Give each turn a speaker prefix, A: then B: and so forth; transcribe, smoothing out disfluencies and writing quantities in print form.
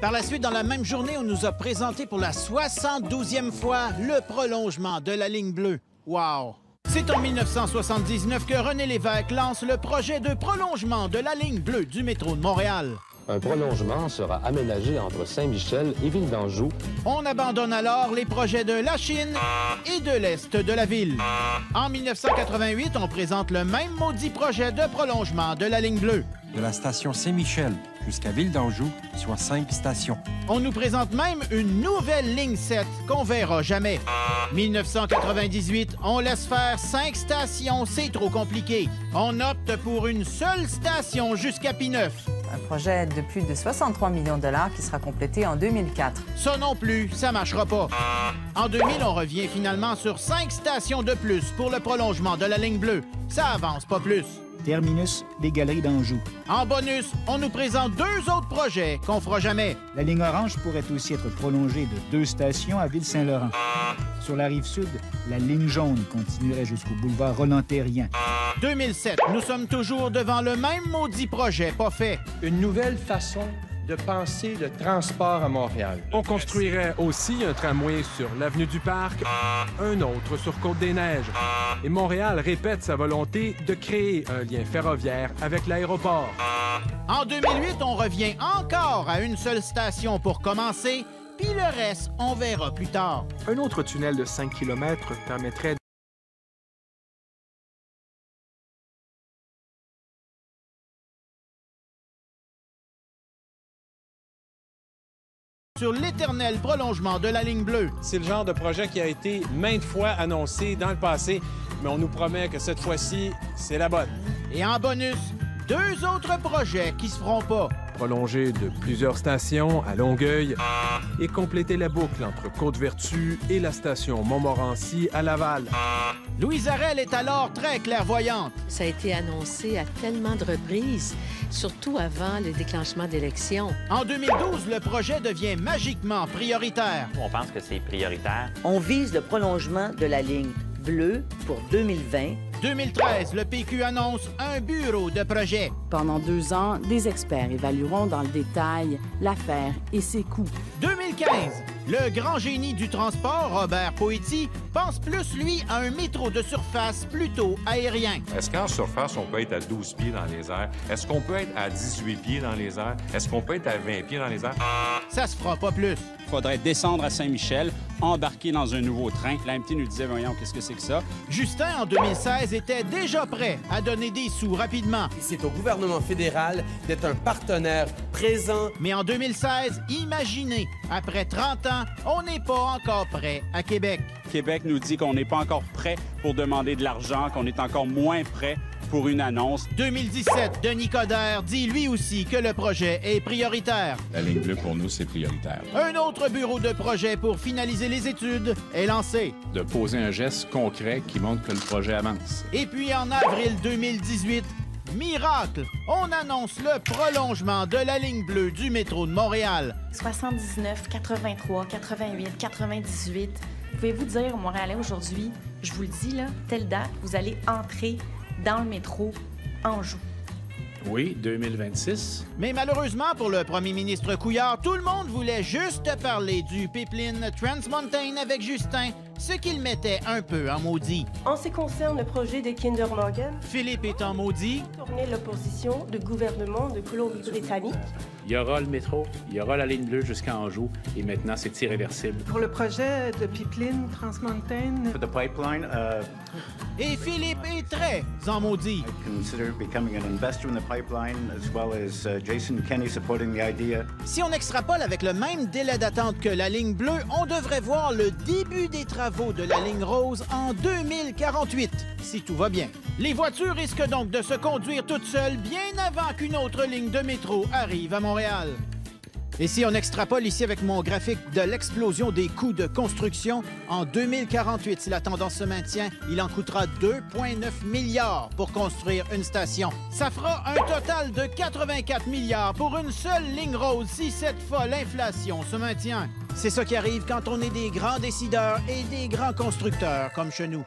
A: Par la suite, dans la même journée, on nous a présenté pour la 72e fois le prolongement de la ligne bleue. Wow! C'est en 1979 que René Lévesque lance le projet de prolongement de la ligne bleue du métro de Montréal.
B: Un prolongement sera aménagé entre Saint-Michel et Ville d'Anjou.
A: On abandonne alors les projets de la Chine et de l'Est de la ville. En 1988, on présente le même maudit projet de prolongement de la ligne bleue.
C: De la station Saint-Michel jusqu'à Ville d'Anjou, soit 5 stations.
A: On nous présente même une nouvelle ligne 7 qu'on verra jamais. 1998, on laisse faire 5 stations, c'est trop compliqué. On opte pour une seule station jusqu'à P9.
D: Un projet de plus de 63 millions de dollars qui sera complété en 2004.
A: Ça non plus, ça marchera pas. En 2000, on revient finalement sur 5 stations de plus pour le prolongement de la ligne bleue. Ça avance pas plus.
E: Terminus des Galeries d'Anjou.
A: En bonus, on nous présente 2 autres projets qu'on fera jamais.
E: La ligne orange pourrait aussi être prolongée de 2 stations à Ville-Saint-Laurent. Sur la rive sud, la ligne jaune continuerait jusqu'au boulevard Roland-Terrien.
A: 2007, nous sommes toujours devant le même maudit projet pas fait.
F: Une nouvelle façon de penser le transport à Montréal.
G: On construirait aussi un tramway sur l'avenue du Parc, un autre sur Côte-des-Neiges. Et Montréal répète sa volonté de créer un lien ferroviaire avec l'aéroport.
A: En 2008, on revient encore à une seule station pour commencer, puis le reste, on verra plus tard.
H: Un autre tunnel de 5 km permettrait
A: sur l'éternel prolongement de la ligne bleue.
I: C'est le genre de projet qui a été maintes fois annoncé dans le passé, mais on nous promet que cette fois-ci, c'est la bonne.
A: Et en bonus, 2 autres projets qui se feront pas.
G: Prolonger de plusieurs stations à Longueuil et compléter la boucle entre Côte-Vertu et la station Montmorency à Laval.
A: Louise Arel est alors très clairvoyante.
J: Ça a été annoncé à tellement de reprises, surtout avant le déclenchement d'élections.
A: En 2012, le projet devient magiquement prioritaire.
K: On pense que c'est prioritaire.
L: On vise le prolongement de la ligne bleue pour 2020.
A: 2013, le PQ annonce un bureau de projet.
M: Pendant 2 ans, des experts évalueront dans le détail l'affaire et ses coûts.
A: 2015, le grand génie du transport, Robert Poetti, pense plus, lui, à un métro de surface plutôt aérien.
N: Est-ce qu'en surface, on peut être à 12 pieds dans les airs? Est-ce qu'on peut être à 18 pieds dans les airs? Est-ce qu'on peut être à 20 pieds dans les airs?
A: Ça se fera pas plus.
O: Il faudrait descendre à Saint-Michel, embarquer dans un nouveau train. L'AMT nous disait, voyons, qu'est-ce que c'est que ça?
A: Justin, en 2016, était déjà prêt à donner des sous rapidement.
F: C'est au gouvernement fédéral d'être un partenaire présent.
A: Mais en 2016, imaginez, après 30 ans, on n'est pas encore prêt à Québec.
O: Québec nous dit qu'on n'est pas encore prêt pour demander de l'argent, qu'on est encore moins prêt pour une annonce.
A: 2017, Denis Coderre dit lui aussi que le projet est prioritaire.
P: La ligne bleue, pour nous, c'est prioritaire.
A: Un autre bureau de projet pour finaliser les études est lancé.
P: De poser un geste concret qui montre que le projet avance.
A: Et puis en avril 2018, miracle, on annonce le prolongement de la ligne bleue du métro de Montréal.
Q: 79, 83, 88, 98. Pouvez-vous dire aux Montréalais aujourd'hui, je vous le dis, là, telle date, vous allez entrer dans le métro Anjou.
R: Oui, 2026.
A: Mais malheureusement pour le premier ministre Couillard, tout le monde voulait juste parler du pipeline Trans Mountain avec Justin, ce qu'il mettait un peu en maudit.
S: En ce qui concerne le projet de Kinder Morgan,
A: Philippe est en maudit.
S: Tourner l'opposition du gouvernement de Colombie-Britannique.
R: Il y aura le métro, il y aura la ligne bleue jusqu'à Anjou et maintenant c'est irréversible.
T: Pour le projet de pipeline Trans Mountain.
B: For the pipeline,
A: et Philippe est très en maudit.
B: I consider becoming an investor in the pipeline as well as Jason Kenney supporting the idea.
A: Si on extrapole avec le même délai d'attente que la ligne bleue, on devrait voir le début des travaux de la ligne rose en 2048, si tout va bien. Les voitures risquent donc de se conduire toutes seules bien avant qu'une autre ligne de métro arrive à Montréal. Et si on extrapole ici avec mon graphique de l'explosion des coûts de construction, en 2048, si la tendance se maintient, il en coûtera 2,9 milliards pour construire une station. Ça fera un total de 84 milliards pour une seule ligne rose si cette fois l'inflation se maintient. C'est ça qui arrive quand on est des grands décideurs et des grands constructeurs comme chez nous.